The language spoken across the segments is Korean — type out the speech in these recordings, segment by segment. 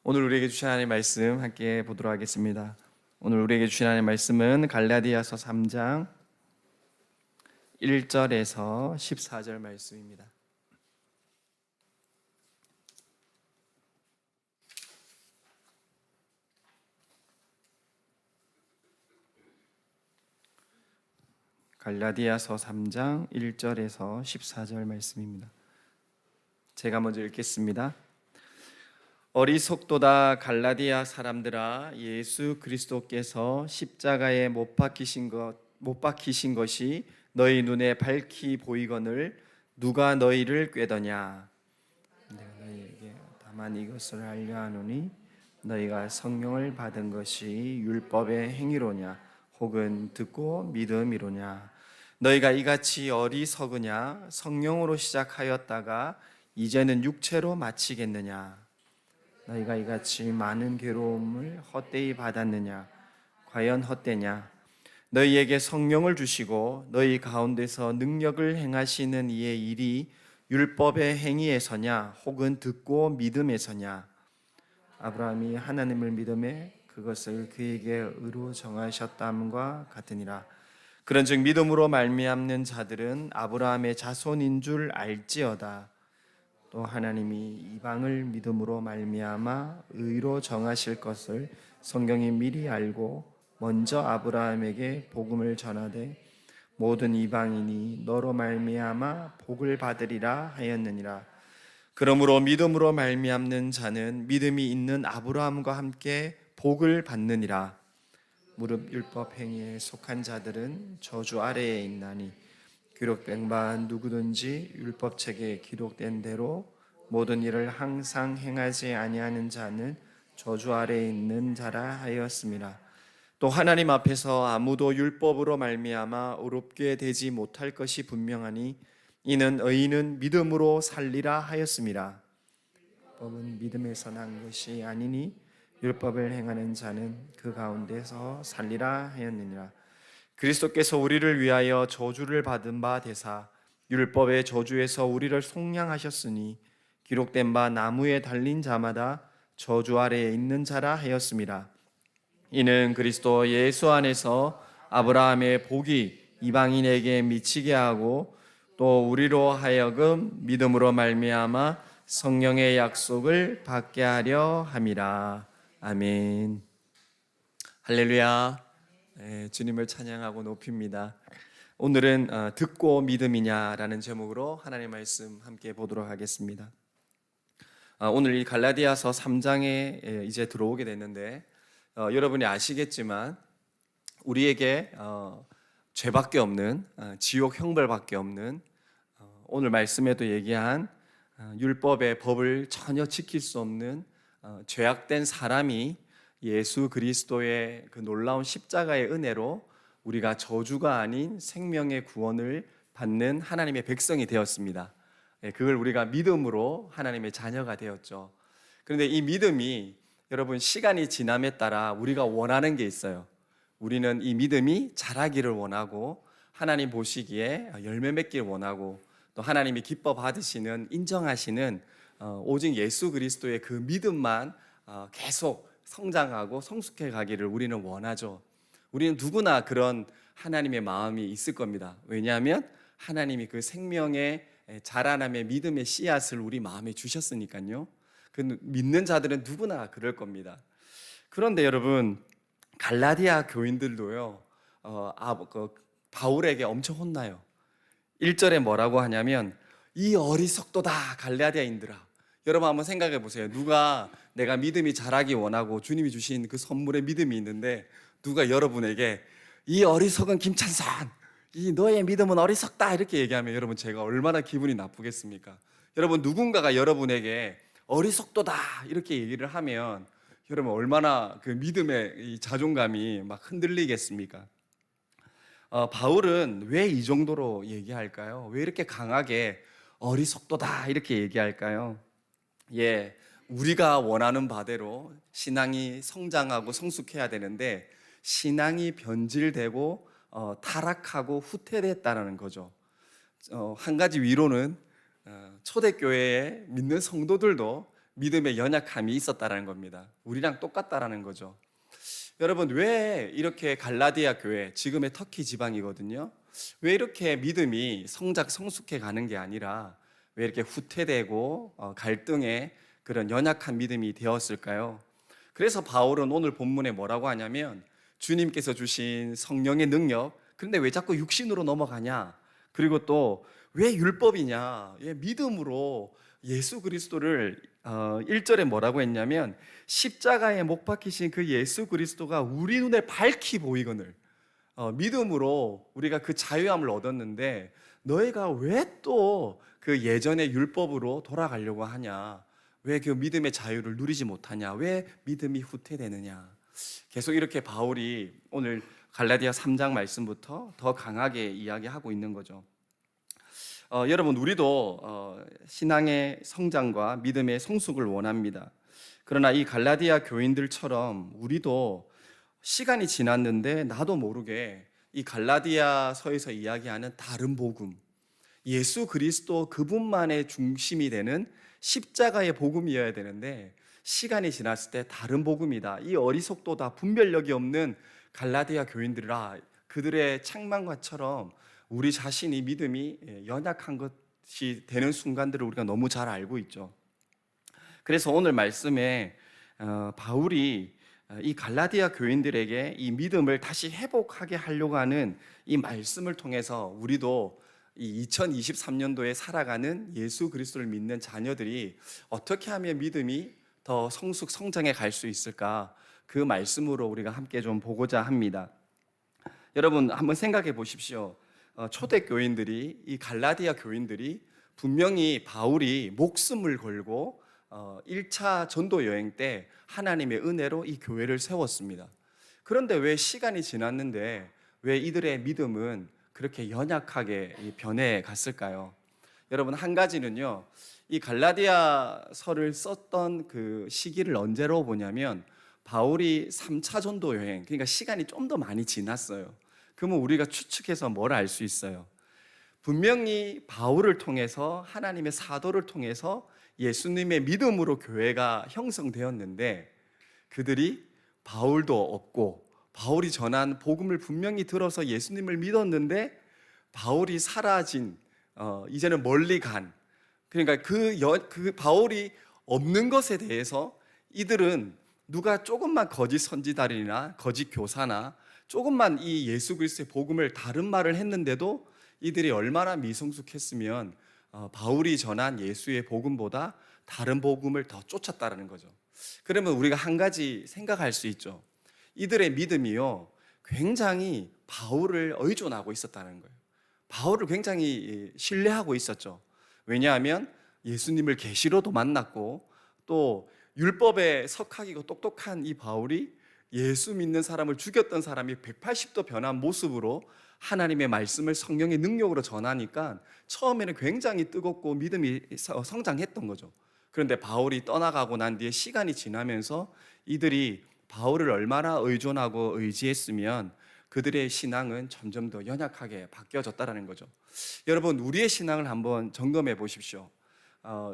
오늘 우리에게 주신 하나님의 말씀 함께 보도록 하겠습니다. 오늘 우리에게 주신 하나님의 말씀은 갈라디아서 3장 1절에서 14절 말씀입니다. 갈라디아서 3장 1절에서 14절 말씀입니다. 제가 먼저 읽겠습니다. 어리석도다 갈라디아 사람들아, 예수 그리스도께서 십자가에 못 박히신 것이 너희 눈에 밝히 보이거늘 누가 너희를 꾀더냐. 내가 너희에게 다만 이것을 알려 하노니 너희가 성령을 받은 것이 율법의 행위로냐 혹은 듣고 믿음이로냐. 너희가 이같이 어리석으냐. 성령으로 시작하였다가 이제는 육체로 마치겠느냐. 너희가 이같이 많은 괴로움을 헛되이 받았느냐. 과연 헛되냐. 너희에게 성령을 주시고 너희 가운데서 능력을 행하시는 이의 일이 율법의 행위에서냐 혹은 듣고 믿음에서냐. 아브라함이 하나님을 믿음에 그것을 그에게 의로 정하셨담과 같으니라. 그런즉 믿음으로 말미암는 자들은 아브라함의 자손인 줄 알지어다. 또 하나님이 이방을 믿음으로 말미암아 의로 정하실 것을 성경이 미리 알고 먼저 아브라함에게 복음을 전하되 모든 이방인이 너로 말미암아 복을 받으리라 하였느니라. 그러므로 믿음으로 말미암는 자는 믿음이 있는 아브라함과 함께 복을 받느니라. 무릇 율법 행위에 속한 자들은 저주 아래에 있나니 기록된 바 누구든지 율법책에 기록된 대로 모든 일을 항상 행하지 아니하는 자는 저주 아래에 있는 자라 하였습니다. 또 하나님 앞에서 아무도 율법으로 말미암아 의롭게 되지 못할 것이 분명하니 이는 의인은 믿음으로 살리라 하였습니다. 율법은 믿음에서 난 것이 아니니 율법을 행하는 자는 그 가운데서 살리라 하였느니라. 그리스도께서 우리를 위하여 저주를 받은 바 되사 율법의 저주에서 우리를 속량하셨으니 기록된 바 나무에 달린 자마다 저주 아래에 있는 자라 하였습니다. 이는 그리스도 예수 안에서 아브라함의 복이 이방인에게 미치게 하고 또 우리로 하여금 믿음으로 말미암아 성령의 약속을 받게 하려 함이라. 아멘. 할렐루야. 주님을 찬양하고 높입니다. 오늘은 듣고 믿음이냐라는 제목으로 하나님의 말씀 함께 보도록 하겠습니다. 오늘 이 갈라디아서 3장에 이제 들어오게 됐는데 여러분이 아시겠지만 우리에게 죄밖에 없는 지옥 형벌밖에 없는 오늘 말씀에도 얘기한 율법의 법을 전혀 지킬 수 없는 죄악된 사람이 예수 그리스도의 그 놀라운 십자가의 은혜로 우리가 저주가 아닌 생명의 구원을 받는 하나님의 백성이 되었습니다. 그걸 우리가 믿음으로 하나님의 자녀가 되었죠. 그런데 이 믿음이 여러분 시간이 지남에 따라 우리가 원하는 게 있어요. 우리는 이 믿음이 자라기를 원하고 하나님 보시기에 열매 맺기를 원하고 또 하나님이 기뻐 받으시는 인정하시는 오직 예수 그리스도의 그 믿음만 계속 성장하고 성숙해 가기를 우리는 원하죠. 우리는 누구나 그런 하나님의 마음이 있을 겁니다. 왜냐하면 하나님이 그 생명의 자라남의 믿음의 씨앗을 우리 마음에 주셨으니까요. 그 믿는 자들은 누구나 그럴 겁니다. 그런데 여러분 갈라디아 교인들도요 바울에게 엄청 혼나요. 1절에 뭐라고 하냐면 이 어리석도다 갈라디아인들아. 여러분 한번 생각해 보세요. 누가 내가 믿음이 자라기 원하고 주님이 주신 그 선물의 믿음이 있는데 누가 여러분에게 이 어리석은 김찬선, 이 너의 믿음은 어리석다 이렇게 얘기하면 여러분 제가 얼마나 기분이 나쁘겠습니까? 여러분 누군가가 여러분에게 어리석도다 이렇게 얘기를 하면 여러분 얼마나 그 믿음의 이 자존감이 막 흔들리겠습니까? 바울은 왜 이 정도로 얘기할까요? 왜 이렇게 강하게 어리석도다 이렇게 얘기할까요? 우리가 원하는 바대로 신앙이 성장하고 성숙해야 되는데 신앙이 변질되고 타락하고 후퇴됐다는 거죠. 한 가지 위로는 초대교회에 믿는 성도들도 믿음의 연약함이 있었다라는 겁니다. 우리랑 똑같다라는 거죠. 여러분, 왜 이렇게 갈라디아 교회, 지금의 터키 지방이거든요, 왜 이렇게 믿음이 성숙해 가는 게 아니라 왜 이렇게 후퇴되고 갈등의 그런 연약한 믿음이 되었을까요? 그래서 바울은 오늘 본문에 뭐라고 하냐면, 주님께서 주신 성령의 능력, 그런데 왜 자꾸 육신으로 넘어가냐? 그리고 또 왜 율법이냐? 왜 믿음으로 예수 그리스도를 1절에 뭐라고 했냐면, 십자가에 못 박히신 그 예수 그리스도가 우리 눈에 밝히 보이거늘, 믿음으로 우리가 그 자유함을 얻었는데 너희가 왜 또 그 예전의 율법으로 돌아가려고 하냐? 왜 그 믿음의 자유를 누리지 못하냐? 왜 믿음이 후퇴되느냐? 계속 이렇게 바울이 오늘 갈라디아 3장 말씀부터 더 강하게 이야기하고 있는 거죠. 여러분, 우리도 신앙의 성장과 믿음의 성숙을 원합니다. 그러나 이 갈라디아 교인들처럼 우리도 시간이 지났는데 나도 모르게 이 갈라디아서에서 이야기하는 다른 복음, 예수 그리스도 그분만의 중심이 되는 십자가의 복음이어야 되는데, 시간이 지났을 때 다른 복음이다, 이 어리석도다, 분별력이 없는 갈라디아 교인들이라, 그들의 책망과처럼 우리 자신이 믿음이 연약한 것이 되는 순간들을 우리가 너무 잘 알고 있죠. 그래서 오늘 말씀에 바울이 이 갈라디아 교인들에게 이 믿음을 다시 회복하게 하려고 하는 이 말씀을 통해서 우리도 이 2023년도에 살아가는 예수 그리스도를 믿는 자녀들이 어떻게 하면 믿음이 더 성장해 갈 수 있을까, 그 말씀으로 우리가 함께 좀 보고자 합니다. 여러분, 한번 생각해 보십시오. 초대교인들이, 이 갈라디아 교인들이 분명히 바울이 목숨을 걸고 1차 전도 여행 때 하나님의 은혜로 이 교회를 세웠습니다. 그런데 왜 시간이 지났는데 왜 이들의 믿음은 그렇게 연약하게 변해 갔을까요? 여러분, 한 가지는요, 이 갈라디아서를 썼던 그 시기를 언제로 보냐면 바울이 3차 전도 여행, 그러니까 시간이 좀 더 많이 지났어요. 그러면 우리가 추측해서 뭘 알 수 있어요? 분명히 바울을 통해서, 하나님의 사도를 통해서 예수님의 믿음으로 교회가 형성되었는데, 그들이 바울도 없고 바울이 전한 복음을 분명히 들어서 예수님을 믿었는데 바울이 사라진, 이제는 멀리 간, 그러니까 그 바울이 없는 것에 대해서 이들은 누가 조금만 거짓 선지자들이나 거짓 교사나 조금만 이 예수 그리스도의 복음을 다른 말을 했는데도 이들이 얼마나 미성숙했으면 바울이 전한 예수의 복음보다 다른 복음을 더 쫓았다라는 거죠. 그러면 우리가 한 가지 생각할 수 있죠. 이들의 믿음이요, 굉장히 바울을 의존하고 있었다는 거예요. 바울을 굉장히 신뢰하고 있었죠. 왜냐하면 예수님을 계시로도 만났고, 또 율법에 석학이고 똑똑한 이 바울이 예수 믿는 사람을 죽였던 사람이 180도 변한 모습으로 하나님의 말씀을 성령의 능력으로 전하니까 처음에는 굉장히 뜨겁고 믿음이 성장했던 거죠. 그런데 바울이 떠나가고 난 뒤에 시간이 지나면서 이들이 바울을 얼마나 의존하고 의지했으면 그들의 신앙은 점점 더 연약하게 바뀌어졌다는 거죠. 여러분, 우리의 신앙을 한번 점검해 보십시오.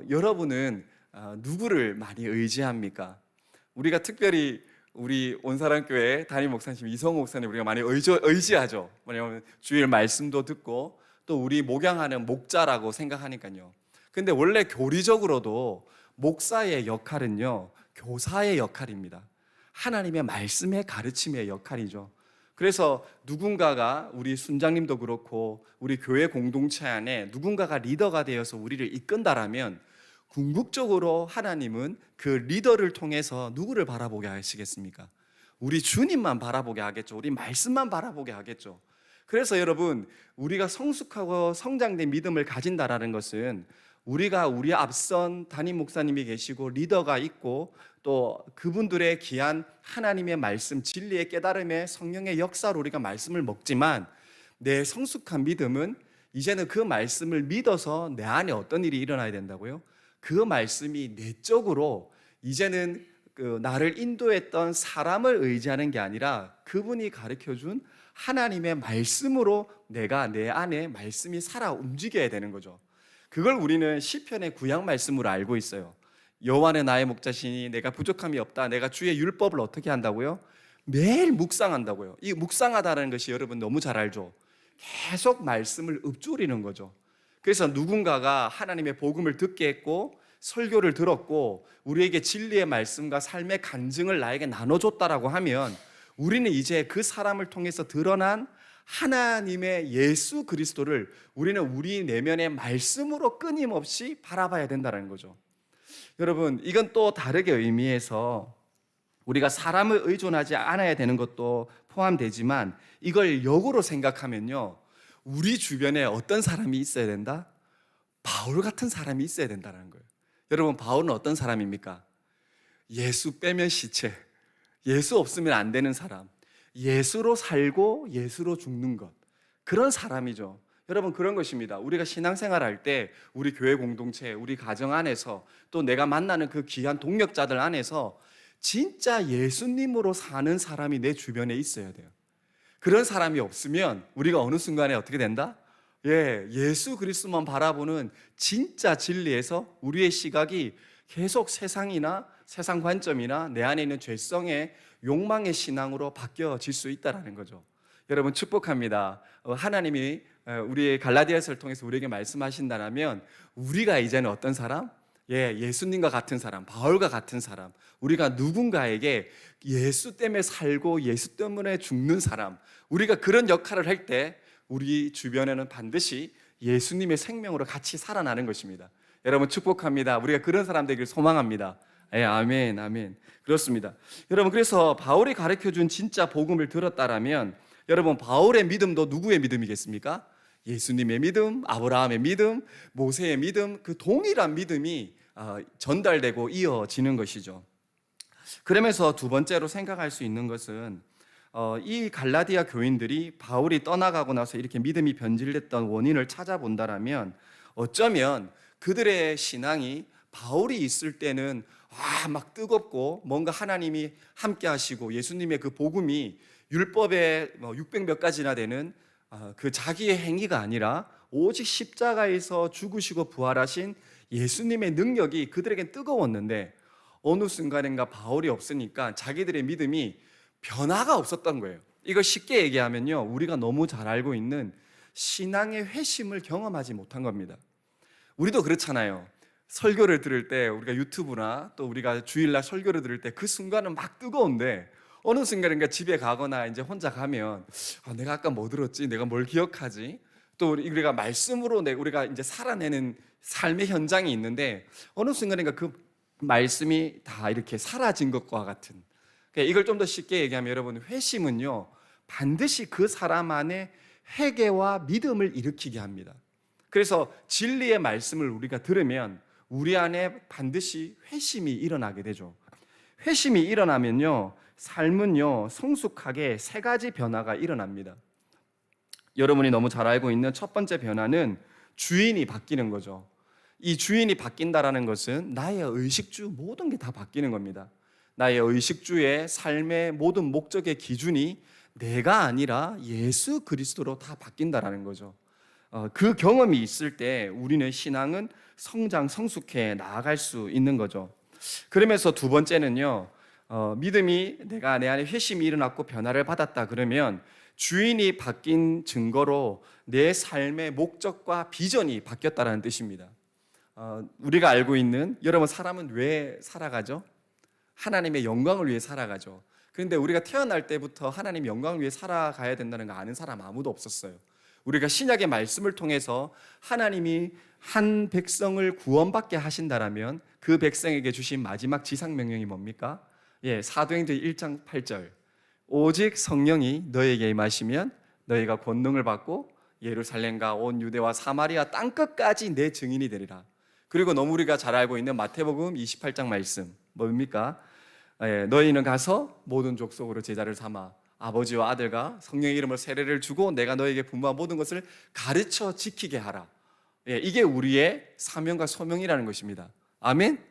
여러분은 누구를 많이 의지합니까? 우리가 특별히 우리 온사랑교회 담임 목사님 이성호 목사님 우리가 많이 의지하죠. 왜냐하면 주일 말씀도 듣고 또 우리 목양하는 목자라고 생각하니까요. 근데 원래 교리적으로도 목사의 역할은요, 교사의 역할입니다. 하나님의 말씀의 가르침의 역할이죠. 그래서 누군가가, 우리 순장님도 그렇고 우리 교회 공동체 안에 누군가가 리더가 되어서 우리를 이끈다라면 궁극적으로 하나님은 그 리더를 통해서 누구를 바라보게 하시겠습니까? 우리 주님만 바라보게 하겠죠. 우리 말씀만 바라보게 하겠죠. 그래서 여러분, 우리가 성숙하고 성장된 믿음을 가진다라는 것은 우리가 우리 앞선 담임 목사님이 계시고 리더가 있고 또 그분들의 귀한 하나님의 말씀, 진리의 깨달음의 성령의 역사로 우리가 말씀을 먹지만, 내 성숙한 믿음은 이제는 그 말씀을 믿어서 내 안에 어떤 일이 일어나야 된다고요? 그 말씀이 내적으로 이제는 나를 인도했던 사람을 의지하는 게 아니라 그분이 가르쳐준 하나님의 말씀으로 내가 내 안에 말씀이 살아 움직여야 되는 거죠. 그걸 우리는 시편의 구약 말씀으로 알고 있어요. 여호와는 나의 목자시니 내가 부족함이 없다. 내가 주의 율법을 어떻게 한다고요? 매일 묵상한다고요. 이 묵상하다는 것이 여러분 너무 잘 알죠? 계속 말씀을 읊조리는 거죠. 그래서 누군가가 하나님의 복음을 듣게 했고 설교를 들었고 우리에게 진리의 말씀과 삶의 간증을 나에게 나눠줬다라고 하면 우리는 이제 그 사람을 통해서 드러난 하나님의 예수 그리스도를 우리는 우리 내면의 말씀으로 끊임없이 바라봐야 된다는 거죠. 여러분, 이건 또 다르게 의미해서 우리가 사람을 의존하지 않아야 되는 것도 포함되지만 이걸 역으로 생각하면요, 우리 주변에 어떤 사람이 있어야 된다? 바울 같은 사람이 있어야 된다는 거예요. 여러분, 바울은 어떤 사람입니까? 예수 빼면 시체, 예수 없으면 안 되는 사람, 예수로 살고 예수로 죽는 것, 그런 사람이죠. 여러분, 그런 것입니다. 우리가 신앙생활 할 때 우리 교회 공동체, 우리 가정 안에서 또 내가 만나는 그 귀한 동역자들 안에서 진짜 예수님으로 사는 사람이 내 주변에 있어야 돼요. 그런 사람이 없으면 우리가 어느 순간에 어떻게 된다? 예수 그리스도만 바라보는 진짜 진리에서 우리의 시각이 계속 세상이나 세상 관점이나 내 안에 있는 죄성의 욕망의 신앙으로 바뀌어질 수 있다는 거죠. 여러분, 축복합니다. 하나님이 우리의 갈라디아서를 통해서 우리에게 말씀하신다면 우리가 이제는 어떤 사람? 예수님과 같은 사람, 바울과 같은 사람, 우리가 누군가에게 예수 때문에 살고 예수 때문에 죽는 사람, 우리가 그런 역할을 할 때 우리 주변에는 반드시 예수님의 생명으로 같이 살아나는 것입니다. 여러분, 축복합니다. 우리가 그런 사람 되길 소망합니다. 아멘, 아멘. 그렇습니다. 여러분, 그래서 바울이 가르쳐준 진짜 복음을 들었다라면 여러분, 바울의 믿음도 누구의 믿음이겠습니까? 예수님의 믿음, 아브라함의 믿음, 모세의 믿음, 그 동일한 믿음이 전달되고 이어지는 것이죠. 그러면서 두 번째로 생각할 수 있는 것은 이 갈라디아 교인들이 바울이 떠나가고 나서 이렇게 믿음이 변질됐던 원인을 찾아본다라면 어쩌면 그들의 신앙이 바울이 있을 때는 막 뜨겁고 뭔가 하나님이 함께 하시고 예수님의 그 복음이 율법에 600몇 가지나 되는 그 자기의 행위가 아니라 오직 십자가에서 죽으시고 부활하신 예수님의 능력이 그들에겐 뜨거웠는데 어느 순간인가 바울이 없으니까 자기들의 믿음이 변화가 없었던 거예요. 이걸 쉽게 얘기하면요, 우리가 너무 잘 알고 있는 신앙의 회심을 경험하지 못한 겁니다. 우리도 그렇잖아요. 설교를 들을 때 우리가 유튜브나 또 우리가 주일날 설교를 들을 때 그 순간은 막 뜨거운데 어느 순간인가 집에 가거나 이제 혼자 가면 내가 아까 뭐 들었지? 내가 뭘 기억하지? 또 우리가 말씀으로 우리가 이제 살아내는 삶의 현장이 있는데 어느 순간인가 그 말씀이 다 이렇게 사라진 것과 같은. 이걸 좀 더 쉽게 얘기하면 여러분, 회심은요 반드시 그 사람 안에 회개와 믿음을 일으키게 합니다. 그래서 진리의 말씀을 우리가 들으면 우리 안에 반드시 회심이 일어나게 되죠. 회심이 일어나면요 삶은요 성숙하게 세 가지 변화가 일어납니다. 여러분이 너무 잘 알고 있는 첫 번째 변화는 주인이 바뀌는 거죠. 이 주인이 바뀐다라는 것은 나의 의식주 모든 게 다 바뀌는 겁니다. 나의 의식주의 삶의 모든 목적의 기준이 내가 아니라 예수 그리스도로 다 바뀐다라는 거죠. 그 경험이 있을 때 우리는 신앙은 성장, 성숙해 나아갈 수 있는 거죠. 그러면서 두 번째는요, 믿음이 내가 내 안에 회심이 일어났고 변화를 받았다 그러면 주인이 바뀐 증거로 내 삶의 목적과 비전이 바뀌었다는 뜻입니다. 우리가 알고 있는 여러분, 사람은 왜 살아가죠? 하나님의 영광을 위해 살아가죠. 그런데 우리가 태어날 때부터 하나님의 영광을 위해 살아가야 된다는 거 아는 사람 아무도 없었어요. 우리가 신약의 말씀을 통해서 하나님이 한 백성을 구원받게 하신다라면 그 백성에게 주신 마지막 지상명령이 뭡니까? 사도행전 1장 8절, 오직 성령이 너에게 임하시면 너희가 권능을 받고 예루살렘과 온 유대와 사마리아 땅끝까지 내 증인이 되리라. 그리고 너무 우리가 잘 알고 있는 마태복음 28장 말씀 뭡니까? 너희는 가서 모든 족속으로 제자를 삼아 아버지와 아들과 성령의 이름으로 세례를 주고 내가 너에게 분부한 모든 것을 가르쳐 지키게 하라. 이게 우리의 사명과 소명이라는 것입니다. 아멘?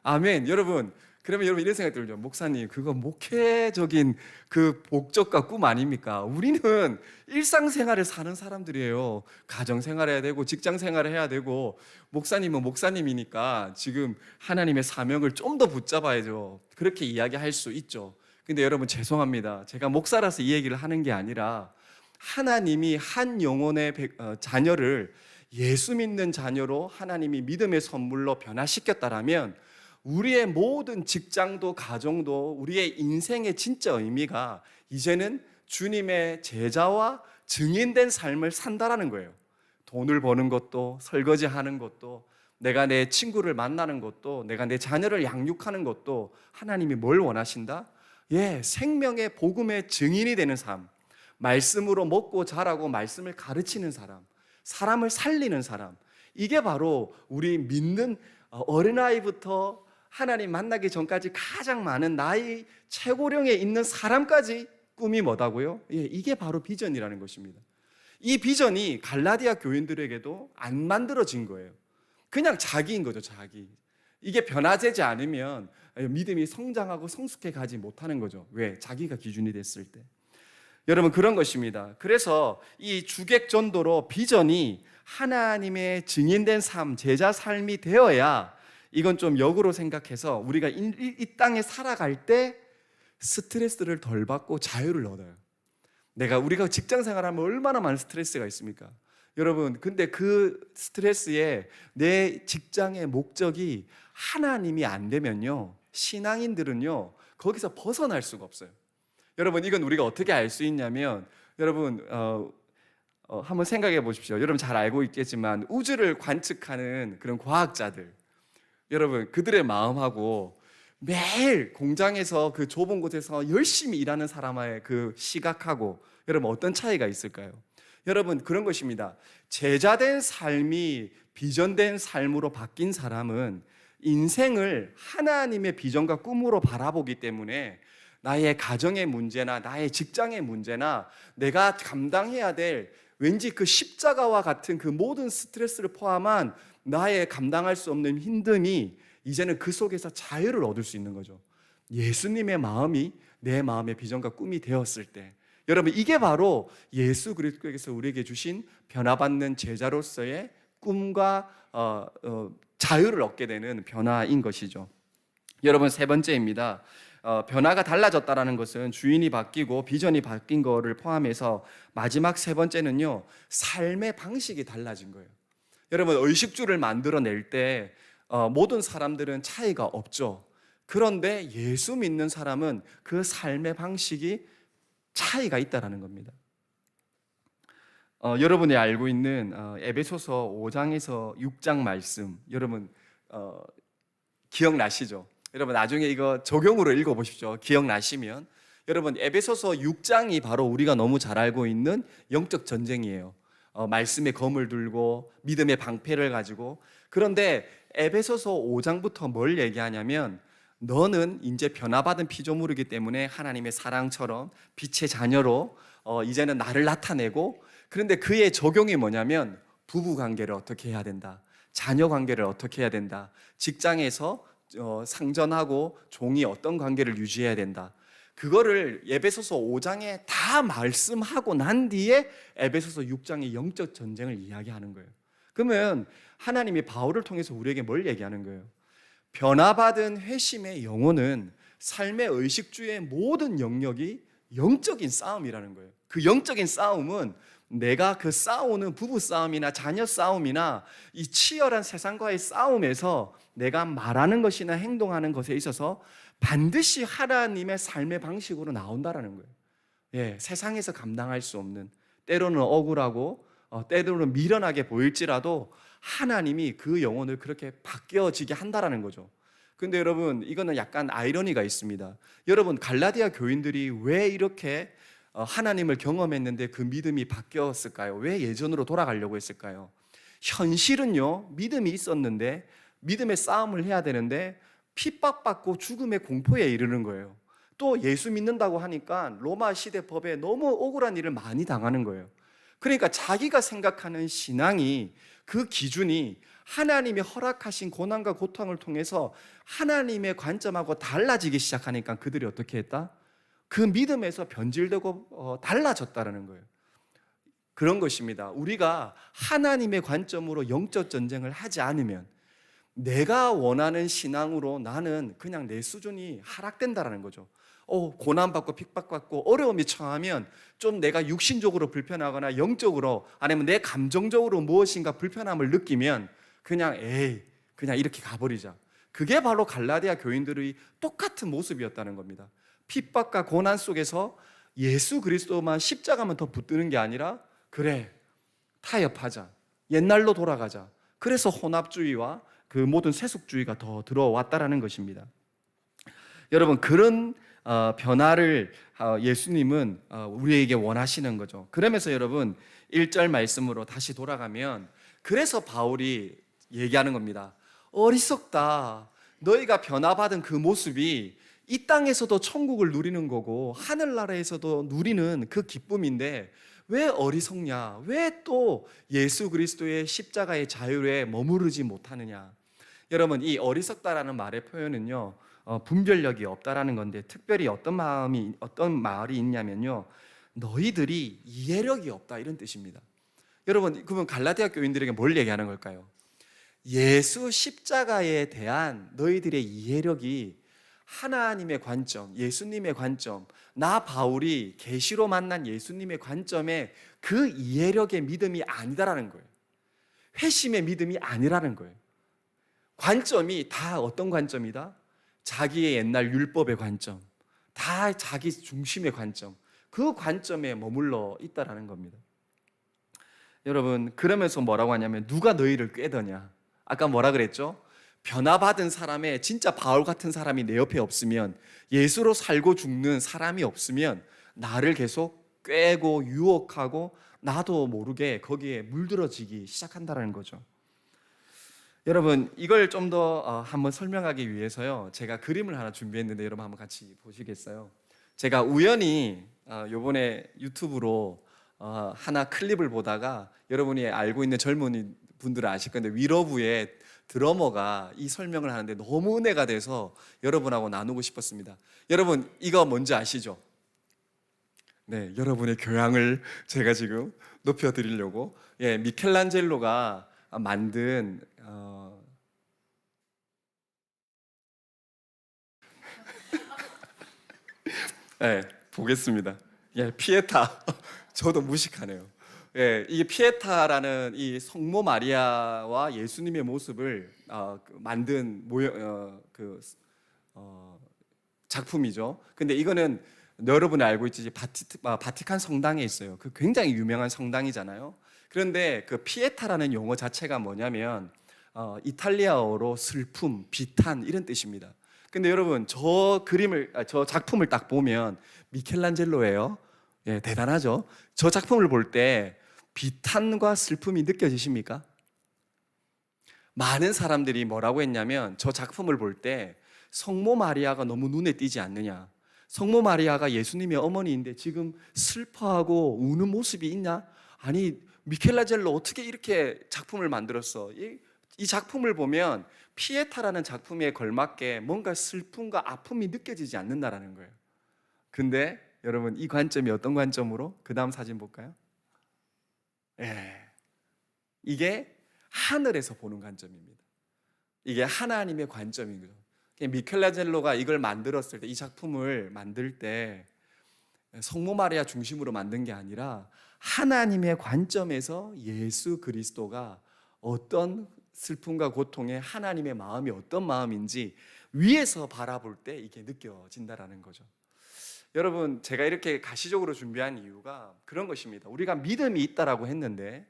아멘. 여러분, 그러면 여러분 이런 생각이 들죠. 목사님, 그거 목회적인 그 목적과 꿈 아닙니까? 우리는 일상생활을 사는 사람들이에요. 가정생활 해야 되고 직장생활을 해야 되고, 목사님은 목사님이니까 지금 하나님의 사명을 좀 더 붙잡아야죠. 그렇게 이야기할 수 있죠. 근데 여러분 죄송합니다. 제가 목사라서 이 얘기를 하는 게 아니라, 하나님이 한 영혼의 자녀를 예수 믿는 자녀로 하나님이 믿음의 선물로 변화시켰다라면, 우리의 모든 직장도 가정도 우리의 인생의 진짜 의미가 이제는 주님의 제자와 증인된 삶을 산다라는 거예요. 돈을 버는 것도, 설거지하는 것도, 내가 내 친구를 만나는 것도, 내가 내 자녀를 양육하는 것도 하나님이 뭘 원하신다? 생명의 복음의 증인이 되는 삶, 말씀으로 먹고 자라고 말씀을 가르치는 사람, 사람을 살리는 사람, 이게 바로 우리 믿는 어린아이부터 하나님 만나기 전까지 가장 많은 나이 최고령에 있는 사람까지 꿈이 뭐다고요? 이게 바로 비전이라는 것입니다. 이 비전이 갈라디아 교인들에게도 안 만들어진 거예요. 그냥 자기인 거죠, 자기. 이게 변화되지 않으면 믿음이 성장하고 성숙해 가지 못하는 거죠. 왜? 자기가 기준이 됐을 때. 여러분, 그런 것입니다. 그래서 이 주객 전도로 비전이 하나님의 증인된 삶, 제자 삶이 되어야, 이건 좀 역으로 생각해서 우리가 이 땅에 살아갈 때 스트레스를 덜 받고 자유를 얻어요. 우리가 직장 생활하면 얼마나 많은 스트레스가 있습니까? 여러분, 근데 그 스트레스에 내 직장의 목적이 하나님이 안 되면요, 신앙인들은요 거기서 벗어날 수가 없어요. 여러분, 이건 우리가 어떻게 알 수 있냐면, 여러분 한번 생각해 보십시오. 여러분 잘 알고 있겠지만 우주를 관측하는 그런 과학자들, 여러분 그들의 마음하고 매일 공장에서 그 좁은 곳에서 열심히 일하는 사람의 그 시각하고 여러분 어떤 차이가 있을까요? 여러분, 그런 것입니다. 제자된 삶이 비전된 삶으로 바뀐 사람은 인생을 하나님의 비전과 꿈으로 바라보기 때문에 나의 가정의 문제나 나의 직장의 문제나 내가 감당해야 될 왠지 그 십자가와 같은 그 모든 스트레스를 포함한 나의 감당할 수 없는 힘듦이 이제는 그 속에서 자유를 얻을 수 있는 거죠. 예수님의 마음이 내 마음의 비전과 꿈이 되었을 때, 여러분 이게 바로 예수 그리스도께서 우리에게 주신 변화받는 제자로서의 꿈과 자유를 얻게 되는 변화인 것이죠. 여러분, 세 번째입니다. 변화가 달라졌다는 것은 주인이 바뀌고 비전이 바뀐 거를 포함해서 마지막 세 번째는요, 삶의 방식이 달라진 거예요. 여러분, 의식주를 만들어낼 때 모든 사람들은 차이가 없죠. 그런데 예수 믿는 사람은 그 삶의 방식이 차이가 있다는 겁니다. 여러분이 알고 있는 에베소서 5장에서 6장 말씀, 여러분 기억나시죠? 여러분 나중에 이거 적용으로 읽어보십시오. 기억나시면. 여러분, 에베소서 6장이 바로 우리가 너무 잘 알고 있는 영적 전쟁이에요. 말씀의 검을 들고 믿음의 방패를 가지고. 그런데 에베소서 5장부터 뭘 얘기하냐면, 너는 이제 변화받은 피조물이기 때문에 하나님의 사랑처럼 빛의 자녀로 이제는 나를 나타내고, 그런데 그의 적용이 뭐냐면 부부관계를 어떻게 해야 된다, 자녀관계를 어떻게 해야 된다, 직장에서 상전하고 종이 어떤 관계를 유지해야 된다, 그거를 에베소서 5장에 다 말씀하고 난 뒤에 에베소서 6장의 영적 전쟁을 이야기하는 거예요. 그러면 하나님이 바울을 통해서 우리에게 뭘 얘기하는 거예요? 변화받은 회심의 영혼은 삶의 의식주의 모든 영역이 영적인 싸움이라는 거예요. 그 영적인 싸움은 내가 그 싸우는 부부 싸움이나 자녀 싸움이나 이 치열한 세상과의 싸움에서 내가 말하는 것이나 행동하는 것에 있어서 반드시 하나님의 삶의 방식으로 나온다라는 거예요. 세상에서 감당할 수 없는, 때로는 억울하고 때로는 미련하게 보일지라도 하나님이 그 영혼을 그렇게 바뀌어지게 한다라는 거죠. 근데 여러분, 이거는 약간 아이러니가 있습니다. 여러분, 갈라디아 교인들이 왜 이렇게 하나님을 경험했는데 그 믿음이 바뀌었을까요? 왜 예전으로 돌아가려고 했을까요? 현실은요, 믿음이 있었는데 믿음의 싸움을 해야 되는데 핍박받고 죽음의 공포에 이르는 거예요. 또 예수 믿는다고 하니까 로마 시대 법에 너무 억울한 일을 많이 당하는 거예요. 그러니까 자기가 생각하는 신앙이 그 기준이 하나님이 허락하신 고난과 고통을 통해서 하나님의 관점하고 달라지기 시작하니까 그들이 어떻게 했다? 그 믿음에서 변질되고 달라졌다는 거예요. 그런 것입니다. 우리가 하나님의 관점으로 영적 전쟁을 하지 않으면 내가 원하는 신앙으로 나는 그냥 내 수준이 하락된다는 거죠. 고난받고 픽박받고 어려움이 처하면 좀 내가 육신적으로 불편하거나 영적으로 아니면 내 감정적으로 무엇인가 불편함을 느끼면 그냥 그냥 이렇게 가버리자. 그게 바로 갈라디아 교인들의 똑같은 모습이었다는 겁니다. 핍박과 고난 속에서 예수 그리스도만 십자가만 더 붙드는 게 아니라 그래 타협하자, 옛날로 돌아가자. 그래서 혼합주의와 그 모든 세속주의가 더 들어왔다라는 것입니다. 여러분, 그런 변화를 예수님은 우리에게 원하시는 거죠. 그러면서 여러분 1절 말씀으로 다시 돌아가면 그래서 바울이 얘기하는 겁니다. 어리석다. 너희가 변화받은 그 모습이 이 땅에서도 천국을 누리는 거고 하늘나라에서도 누리는 그 기쁨인데 왜 어리석냐? 왜 또 예수 그리스도의 십자가의 자유에 머무르지 못하느냐? 여러분, 이 어리석다라는 말의 표현은요, 분별력이 없다라는 건데 특별히 어떤 말이 있냐면요, 너희들이 이해력이 없다 이런 뜻입니다. 여러분, 그러면 갈라디아 교인들에게 뭘 얘기하는 걸까요? 예수 십자가에 대한 너희들의 이해력이 하나님의 관점, 예수님의 관점, 나 바울이 계시로 만난 예수님의 관점에 그 이해력의 믿음이 아니다라는 거예요. 회심의 믿음이 아니라는 거예요. 관점이 다 어떤 관점이다? 자기의 옛날 율법의 관점, 다 자기 중심의 관점, 그 관점에 머물러 있다라는 겁니다. 여러분, 그러면서 뭐라고 하냐면 누가 너희를 꾀더냐? 아까 뭐라 그랬죠? 변화받은 사람의 진짜 바울 같은 사람이 내 옆에 없으면, 예수로 살고 죽는 사람이 없으면 나를 계속 꾀고 유혹하고 나도 모르게 거기에 물들어지기 시작한다는 거죠. 여러분, 이걸 좀 더 한번 설명하기 위해서요, 제가 그림을 하나 준비했는데 여러분 한번 같이 보시겠어요? 제가 우연히 요번에 유튜브로 하나 클립을 보다가 여러분이 알고 있는 젊은 분들은 아실 건데 위러브의 드러머가 이 설명을 하는데 너무 은혜가 돼서 여러분하고 나누고 싶었습니다. 여러분, 이거 뭔지 아시죠? 네, 여러분의 교양을 제가 지금 높여드리려고 미켈란젤로가 만든 네, 보겠습니다. 피에타. 저도 무식하네요. 이게 피에타라는 이 성모 마리아와 예수님의 모습을 만든 작품이죠. 근데 이거는 여러분이 알고 있지 바티칸 성당에 있어요. 그 굉장히 유명한 성당이잖아요. 그런데 그 피에타라는 용어 자체가 뭐냐면 이탈리아어로 슬픔, 비탄 이런 뜻입니다. 근데 여러분 저 작품을 딱 보면 미켈란젤로예요. 대단하죠. 저 작품을 볼 때 비탄과 슬픔이 느껴지십니까? 많은 사람들이 뭐라고 했냐면 저 작품을 볼 때 성모 마리아가 너무 눈에 띄지 않느냐, 성모 마리아가 예수님의 어머니인데 지금 슬퍼하고 우는 모습이 있냐? 아니, 미켈란젤로 어떻게 이렇게 작품을 만들었어? 이 작품을 보면 피에타라는 작품에 걸맞게 뭔가 슬픔과 아픔이 느껴지지 않는다라는 거예요. 근데 여러분, 이 관점이 어떤 관점으로? 그 다음 사진 볼까요? 이게 하늘에서 보는 관점입니다. 이게 하나님의 관점인 거죠. 미켈란젤로가 이걸 만들었을 때, 이 작품을 만들 때 성모 마리아 중심으로 만든 게 아니라 하나님의 관점에서 예수 그리스도가 어떤 슬픔과 고통에 하나님의 마음이 어떤 마음인지 위에서 바라볼 때 이게 느껴진다라는 거죠. 여러분, 제가 이렇게 가시적으로 준비한 이유가 그런 것입니다. 우리가 믿음이 있다라고 했는데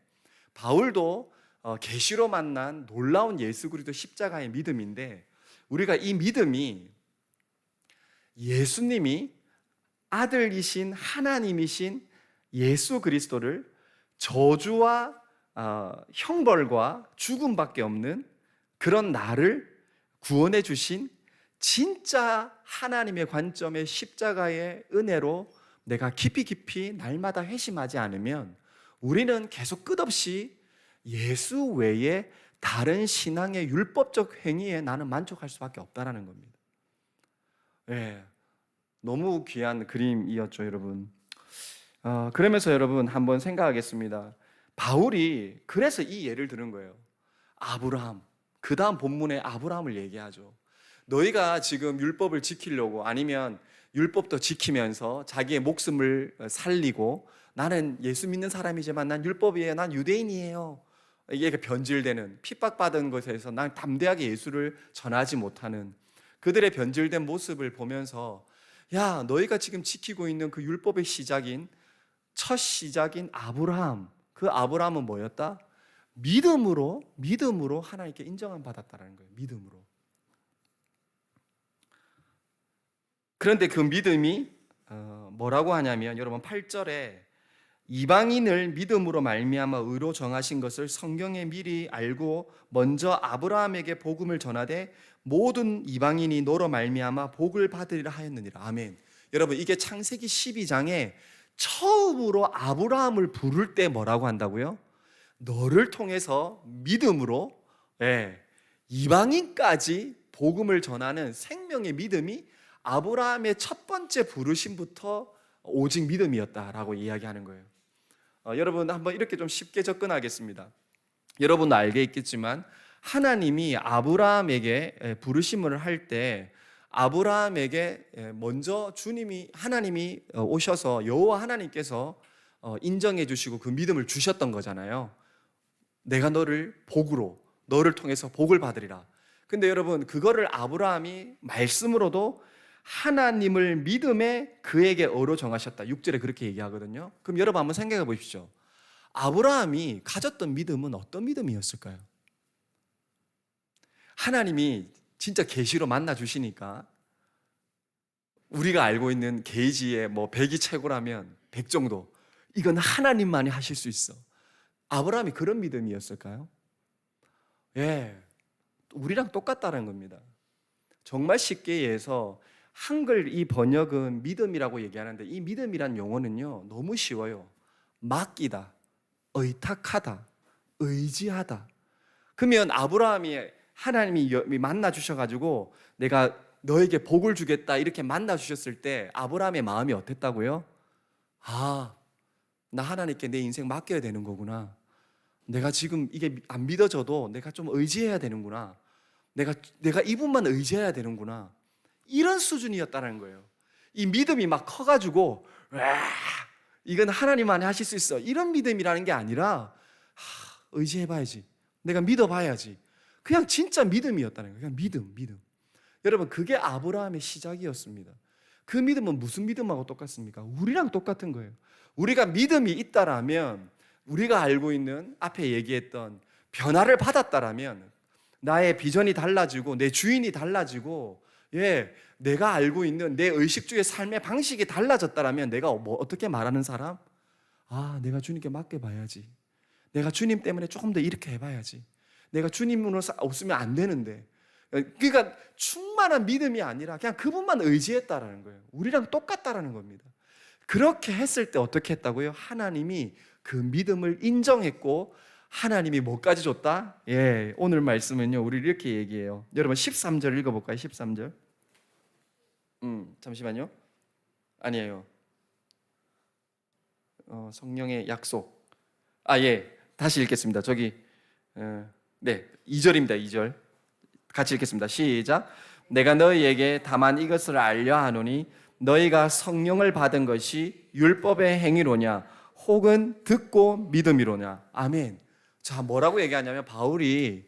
바울도 계시로 만난 놀라운 예수 그리스도 십자가의 믿음인데, 우리가 이 믿음이 예수님이 아들이신 하나님이신 예수 그리스도를 저주와 형벌과 죽음밖에 없는 그런 나를 구원해 주신 진짜 하나님의 관점의 십자가의 은혜로 내가 깊이 날마다 회심하지 않으면 우리는 계속 끝없이 예수 외에 다른 신앙의 율법적 행위에 나는 만족할 수밖에 없다라는 겁니다. 예, 너무 귀한 그림이었죠, 여러분. 그러면서 여러분 한번 생각하겠습니다. 바울이 그래서 이 예를 들은 거예요. 아브라함, 그 다음 본문에 아브라함을 얘기하죠. 너희가 지금 율법을 지키려고, 아니면 율법도 지키면서 자기의 목숨을 살리고, 나는 예수 믿는 사람이지만 난 율법이에요, 난 유대인이에요, 이게 변질되는, 핍박받은 것에서 난 담대하게 예수를 전하지 못하는 그들의 변질된 모습을 보면서, 야, 너희가 지금 지키고 있는 그 율법의 시작인, 첫 시작인 아브라함, 그 아브라함은 뭐였다? 믿음으로 하나님께 인정함 받았다라는 거예요. 믿음으로. 그런데 그 믿음이 뭐라고 하냐면, 여러분 8절에 이방인을 믿음으로 말미암아 의로 정하신 것을 성경에 미리 알고 먼저 아브라함에게 복음을 전하되 모든 이방인이 너로 말미암아 복을 받으리라 하였느니라. 아멘. 여러분, 이게 창세기 12장에 처음으로 아브라함을 부를 때 뭐라고 한다고요? 너를 통해서 믿음으로, 이방인까지 복음을 전하는 생명의 믿음이 아브라함의 첫 번째 부르심부터 오직 믿음이었다라고 이야기하는 거예요. 여러분 한번 이렇게 좀 쉽게 접근하겠습니다. 여러분도 알겠지만 하나님이 아브라함에게 부르심을 할 때 아브라함에게 먼저 하나님이 오셔서 여호와 하나님께서 인정해 주시고 그 믿음을 주셨던 거잖아요. 내가 너를 통해서 복을 받으리라. 근데 여러분, 그거를 아브라함이 말씀으로도 하나님을 믿음에 그에게 어로 정하셨다, 6절에 그렇게 얘기하거든요. 그럼 여러분 한번 생각해 보십시오. 아브라함이 가졌던 믿음은 어떤 믿음이었을까요? 하나님이 진짜 계시로 만나 주시니까, 우리가 알고 있는 계시의 100이 최고라면 100 정도, 이건 하나님만이 하실 수 있어. 아브라함이 그런 믿음이었을까요? 예, 우리랑 똑같다는 겁니다. 정말 쉽게 얘기해서 한글 이 번역은 믿음이라고 얘기하는데, 이 믿음이란 용어는요 너무 쉬워요. 맡기다, 의탁하다, 의지하다. 그러면 아브라함이 하나님이 만나 주셔가지고 내가 너에게 복을 주겠다 이렇게 만나 주셨을 때 아브라함의 마음이 어땠다고요? 나 하나님께 내 인생 맡겨야 되는 거구나. 내가 지금 이게 안 믿어져도 내가 좀 의지해야 되는구나. 내가 이분만 의지해야 되는구나. 이런 수준이었다는 거예요. 이 믿음이 막 커가지고 이건 하나님만이 하실 수 있어, 이런 믿음이라는 게 아니라 의지해봐야지, 내가 믿어봐야지, 그냥 진짜 믿음이었다는 거예요. 그냥 믿음. 여러분, 그게 아브라함의 시작이었습니다. 그 믿음은 무슨 믿음하고 똑같습니까? 우리랑 똑같은 거예요. 우리가 믿음이 있다라면, 우리가 알고 있는 앞에 얘기했던 변화를 받았다라면, 나의 비전이 달라지고 내 주인이 달라지고, 내가 알고 있는 내 의식주의 삶의 방식이 달라졌다라면, 내가 어떻게 말하는 사람? 내가 주님께 맡겨봐야지, 내가 주님 때문에 조금 더 이렇게 해봐야지, 내가 주님으로 없으면 안 되는데. 그러니까 충만한 믿음이 아니라 그냥 그분만 의지했다라는 거예요. 우리랑 똑같다라는 겁니다. 그렇게 했을 때 어떻게 했다고요? 하나님이 그 믿음을 인정했고, 하나님이 뭐까지 줬다? 오늘 말씀은요 우리 이렇게 얘기해요. 여러분 13절 읽어볼까요? 13절. 잠시만요. 아니에요. 성령의 약속. 다시 읽겠습니다. 저기 2절입니다. 2절 같이 읽겠습니다. 시작. 내가 너희에게 다만 이것을 알려 하노니 너희가 성령을 받은 것이 율법의 행위로냐 혹은 듣고 믿음이로냐. 아멘. 자, 뭐라고 얘기하냐면 바울이,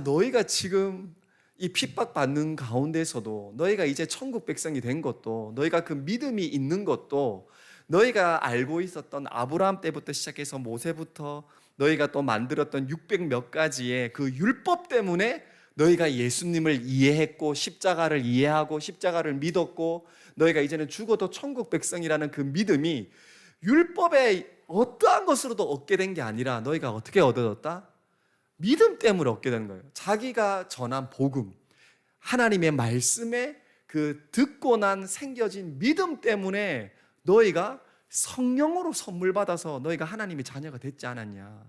너희가 지금 이 핍박받는 가운데서도, 너희가 이제 천국 백성이 된 것도, 너희가 그 믿음이 있는 것도, 너희가 알고 있었던 아브라함 때부터 시작해서 모세부터 너희가 또 만들었던 600 몇 가지의 그 율법 때문에 너희가 예수님을 이해했고, 십자가를 이해하고 십자가를 믿었고, 너희가 이제는 죽어도 천국 백성이라는 그 믿음이 율법의 어떠한 것으로도 얻게 된 게 아니라, 너희가 어떻게 얻어졌다? 믿음 때문에 얻게 된 거예요. 자기가 전한 복음, 하나님의 말씀에 그 듣고 난 생겨진 믿음 때문에 너희가 성령으로 선물 받아서 너희가 하나님의 자녀가 됐지 않았냐.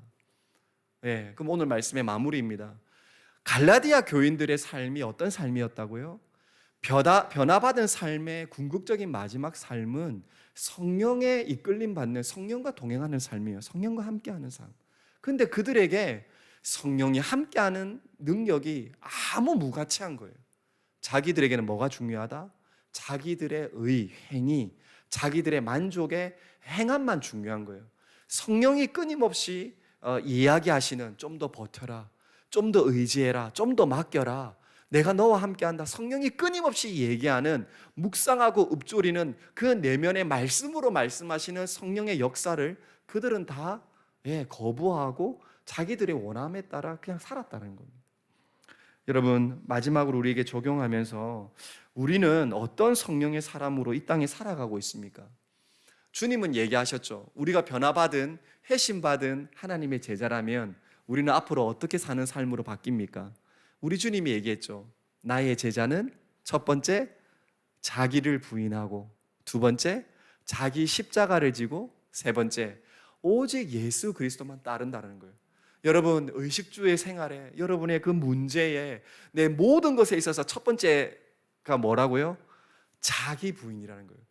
예, 그럼 오늘 말씀의 마무리입니다. 갈라디아 교인들의 삶이 어떤 삶이었다고요? 변화받은 삶의 궁극적인 마지막 삶은 성령에 이끌림 받는, 성령과 동행하는 삶이에요. 성령과 함께하는 삶. 근데 그들에게 성령이 함께하는 능력이 아무 무가치한 거예요. 자기들에게는 뭐가 중요하다? 자기들의 행위, 자기들의 만족의 행함만 중요한 거예요. 성령이 끊임없이 이야기하시는, 좀 더 버텨라, 좀 더 의지해라, 좀 더 맡겨라, 내가 너와 함께한다, 성령이 끊임없이 얘기하는, 묵상하고 읊조리는 그 내면의 말씀으로 말씀하시는 성령의 역사를 그들은 다 거부하고 자기들의 원함에 따라 그냥 살았다는 겁니다. 여러분, 마지막으로 우리에게 적용하면서 우리는 어떤 성령의 사람으로 이 땅에 살아가고 있습니까? 주님은 얘기하셨죠. 우리가 변화받은, 회심받은 하나님의 제자라면 우리는 앞으로 어떻게 사는 삶으로 바뀝니까? 우리 주님이 얘기했죠. 나의 제자는 첫 번째, 자기를 부인하고, 두 번째, 자기 십자가를 지고, 세 번째, 오직 예수 그리스도만 따른다는 거예요. 여러분, 의식주의 생활에, 여러분의 그 문제에, 내 모든 것에 있어서 첫 번째가 뭐라고요? 자기 부인이라는 거예요.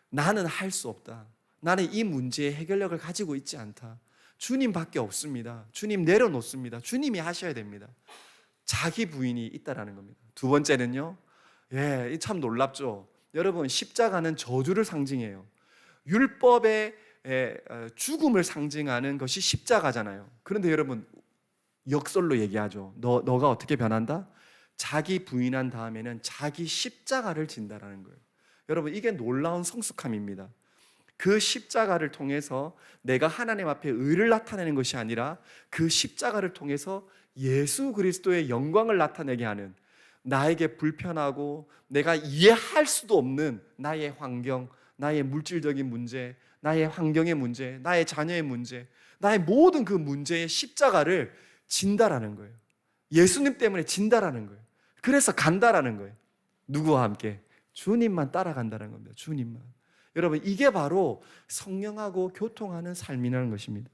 나는 할 수 없다. 나는 이 문제의 해결력을 가지고 있지 않다. 주님밖에 없습니다. 주님 내려놓습니다. 주님이 하셔야 됩니다. 자기 부인이 있다라는 겁니다. 두 번째는요, 참 놀랍죠. 여러분, 십자가는 저주를 상징해요. 율법의 죽음을 상징하는 것이 십자가잖아요. 그런데 여러분, 역설로 얘기하죠. 너가 어떻게 변한다? 자기 부인한 다음에는 자기 십자가를 진다라는 거예요. 여러분, 이게 놀라운 성숙함입니다. 그 십자가를 통해서 내가 하나님 앞에 의를 나타내는 것이 아니라 그 십자가를 통해서 예수 그리스도의 영광을 나타내게 하는, 나에게 불편하고 내가 이해할 수도 없는 나의 환경, 나의 물질적인 문제, 나의 환경의 문제, 나의 자녀의 문제, 나의 모든 그 문제의 십자가를 진다라는 거예요. 예수님 때문에 진다라는 거예요. 그래서 간다라는 거예요. 누구와 함께? 주님만 따라간다는 겁니다. 주님만. 여러분, 이게 바로 성령하고 교통하는 삶이라는 것입니다.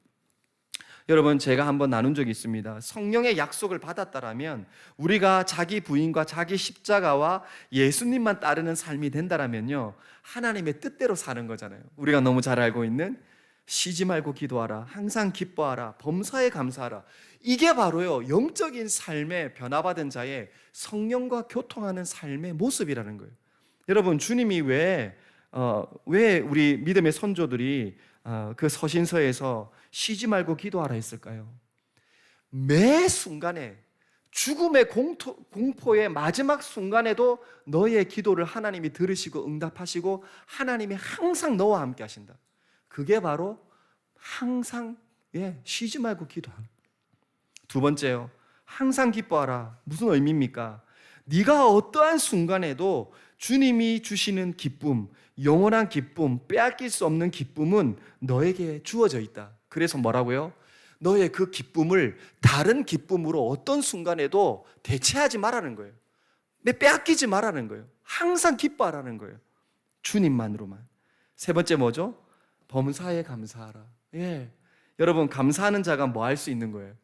여러분, 제가 한번 나눈 적이 있습니다. 성령의 약속을 받았다라면, 우리가 자기 부인과 자기 십자가와 예수님만 따르는 삶이 된다라면요, 하나님의 뜻대로 사는 거잖아요. 우리가 너무 잘 알고 있는 쉬지 말고 기도하라, 항상 기뻐하라, 범사에 감사하라. 이게 바로요, 영적인 삶에 변화받은 자의 성령과 교통하는 삶의 모습이라는 거예요. 여러분, 주님이 왜 우리 믿음의 선조들이 그 서신서에서 쉬지 말고 기도하라 했을까요? 매 순간에, 죽음의 공포의 마지막 순간에도 너의 기도를 하나님이 들으시고 응답하시고 하나님이 항상 너와 함께 하신다. 그게 바로 항상 쉬지 말고 기도하라. 두 번째요, 항상 기뻐하라. 무슨 의미입니까? 네가 어떠한 순간에도 주님이 주시는 기쁨, 영원한 기쁨, 빼앗길 수 없는 기쁨은 너에게 주어져 있다. 그래서 뭐라고요? 너의 그 기쁨을 다른 기쁨으로 어떤 순간에도 대체하지 말라는 거예요. 빼앗기지 말라는 거예요. 항상 기뻐하라는 거예요. 주님만으로만. 세 번째 뭐죠? 범사에 감사하라. 여러분, 감사하는 자가 뭐 할 수 있는 거예요?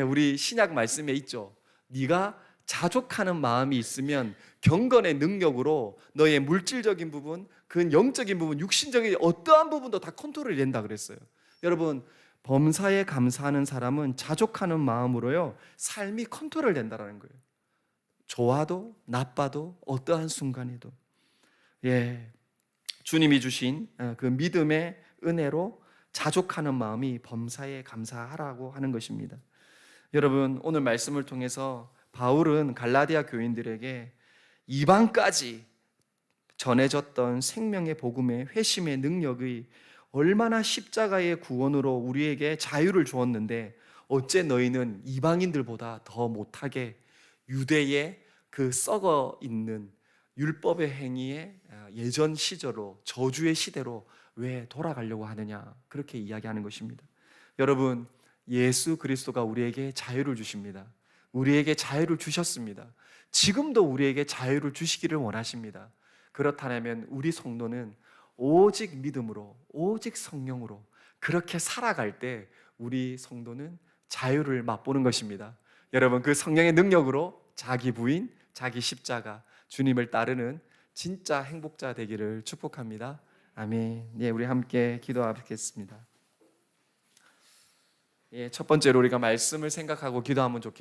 우리 신약 말씀에 있죠. 네가 자족하는 마음이 있으면 경건의 능력으로 너의 물질적인 부분, 그 영적인 부분, 육신적인 어떠한 부분도 다 컨트롤이 된다 그랬어요. 여러분, 범사에 감사하는 사람은 자족하는 마음으로요, 삶이 컨트롤 된다는 거예요. 좋아도 나빠도 어떠한 순간에도 주님이 주신 그 믿음의 은혜로 자족하는 마음이 범사에 감사하라고 하는 것입니다. 여러분, 오늘 말씀을 통해서 바울은 갈라디아 교인들에게 이방까지 전해졌던 생명의 복음의 회심의 능력이 얼마나 십자가의 구원으로 우리에게 자유를 주었는데 어째 너희는 이방인들보다 더 못하게 유대의 그 썩어 있는 율법의 행위의 예전 시절로, 저주의 시대로 왜 돌아가려고 하느냐, 그렇게 이야기하는 것입니다. 여러분, 예수 그리스도가 우리에게 자유를 주십니다. 우리에게 자유를 주셨습니다. 지금도 우리에게 자유를 주시기를 원하십니다. 그렇다면 우리 성도는 오직 믿음으로, 오직 성령으로 그렇게 살아갈 때 우리 성도는 자유를 맛보는 것입니다. 여러분, 그 성령의 능력으로 자기 부인, 자기 십자가, 주님을 따르는 진짜 행복자 되기를 축복합니다. 아멘. 예, 우리 함께 기도하겠습니다. 예, 첫 번째로 우리가 말씀을 생각하고 기도하면 좋겠습니다.